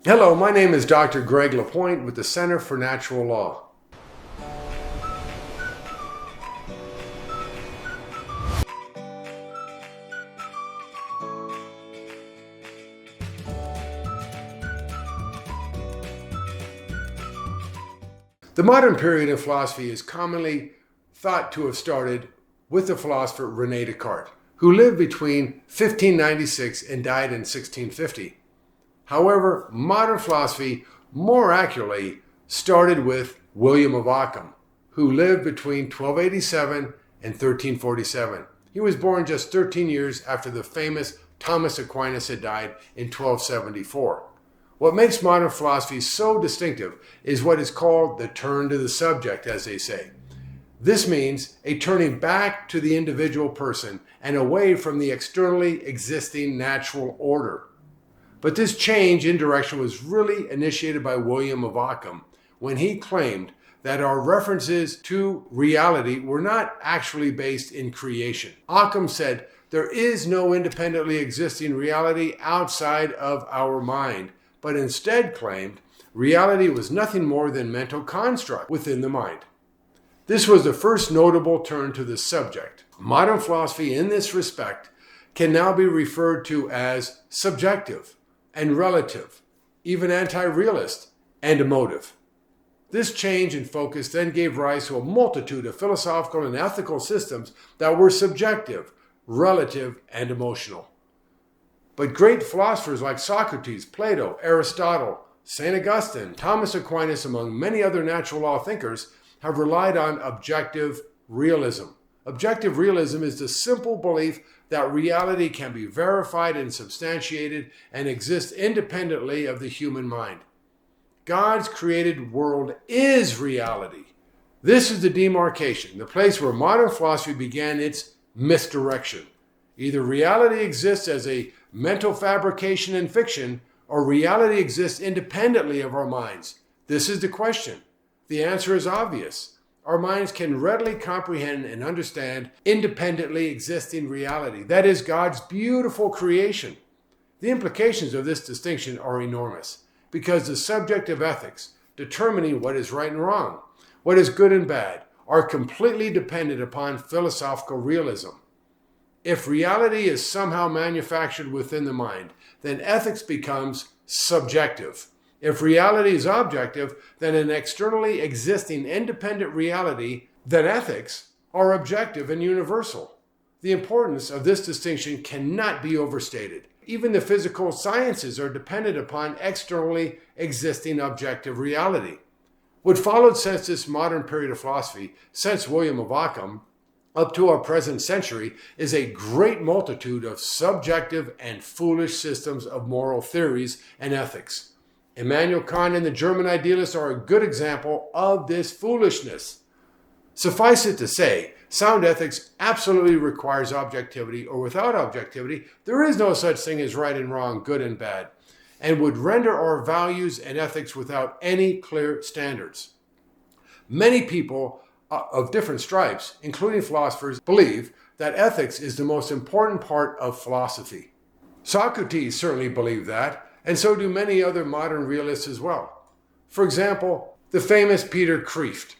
Hello, my name is Dr. Greg Lapointe with the Center for Natural Law. The modern period in philosophy is commonly thought to have started with the philosopher René Descartes, who lived between 1596 and died in 1650. However, modern philosophy more accurately started with William of Ockham, who lived between 1287 and 1347. He was born just 13 years after the famous Thomas Aquinas had died in 1274. What makes modern philosophy so distinctive is what is called the turn to the subject, as they say. This means a turning back to the individual person and away from the externally existing natural order. But this change in direction was really initiated by William of Ockham when he claimed that our references to reality were not actually based in creation. Ockham said, "There is no independently existing reality outside of our mind," but instead claimed reality was nothing more than mental construct within the mind. This was the first notable turn to the subject. Modern philosophy in this respect can now be referred to as subjective and relative, even anti-realist and emotive. This change in focus then gave rise to a multitude of philosophical and ethical systems that were subjective, relative, and emotional. But great philosophers like Socrates, Plato, Aristotle, St. Augustine, Thomas Aquinas, among many other natural law thinkers, have relied on objective realism. Objective realism is the simple belief that reality can be verified and substantiated and exists independently of the human mind. God's created world is reality. This is the demarcation, the place where modern philosophy began its misdirection. Either reality exists as a mental fabrication and fiction, or reality exists independently of our minds. This is the question. The answer is obvious. Our minds can readily comprehend and understand independently existing reality. That is God's beautiful creation. The implications of this distinction are enormous, because the subject of ethics, determining what is right and wrong, what is good and bad, are completely dependent upon philosophical realism. If reality is somehow manufactured within the mind, then ethics becomes subjective. If reality is objective, then an externally existing independent reality, then ethics are objective and universal. The importance of this distinction cannot be overstated. Even the physical sciences are dependent upon externally existing objective reality. What followed since this modern period of philosophy, since William of Ockham, up to our present century, is a great multitude of subjective and foolish systems of moral theories and ethics. Immanuel Kant and the German idealists are a good example of this foolishness. Suffice it to say, sound ethics absolutely requires objectivity, or without objectivity, there is no such thing as right and wrong, good and bad, and would render our values and ethics without any clear standards. Many people of different stripes, including philosophers, believe that ethics is the most important part of philosophy. Socrates certainly believed that, and so do many other modern realists as well. For example, the famous Peter Kreeft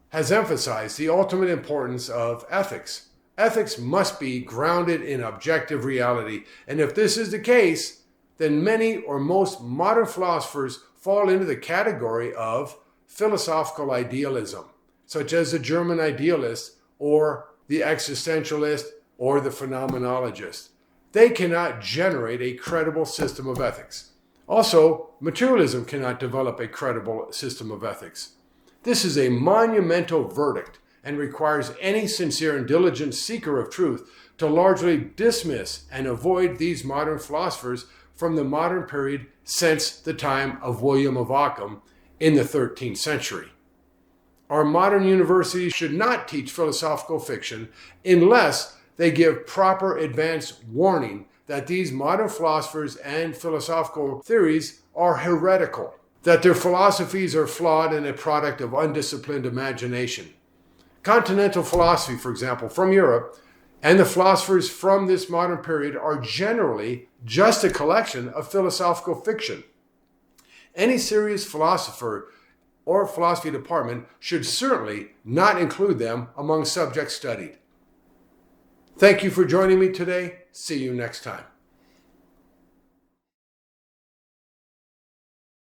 has emphasized the ultimate importance of ethics. Ethics must be grounded in objective reality, and if this is the case, then many or most modern philosophers fall into the category of philosophical idealism, such as the German idealist or the existentialist or the phenomenologist. They cannot generate a credible system of ethics. Also, materialism cannot develop a credible system of ethics. This is a monumental verdict and requires any sincere and diligent seeker of truth to largely dismiss and avoid these modern philosophers from the modern period since the time of William of Ockham in the 13th century. Our modern universities should not teach philosophical fiction unless they give proper advance warning that these modern philosophers and philosophical theories are heretical, that their philosophies are flawed and a product of undisciplined imagination. Continental philosophy, for example, from Europe, and the philosophers from this modern period are generally just a collection of philosophical fiction. Any serious philosopher or philosophy department should certainly not include them among subjects studied. Thank you for joining me today. See you next time.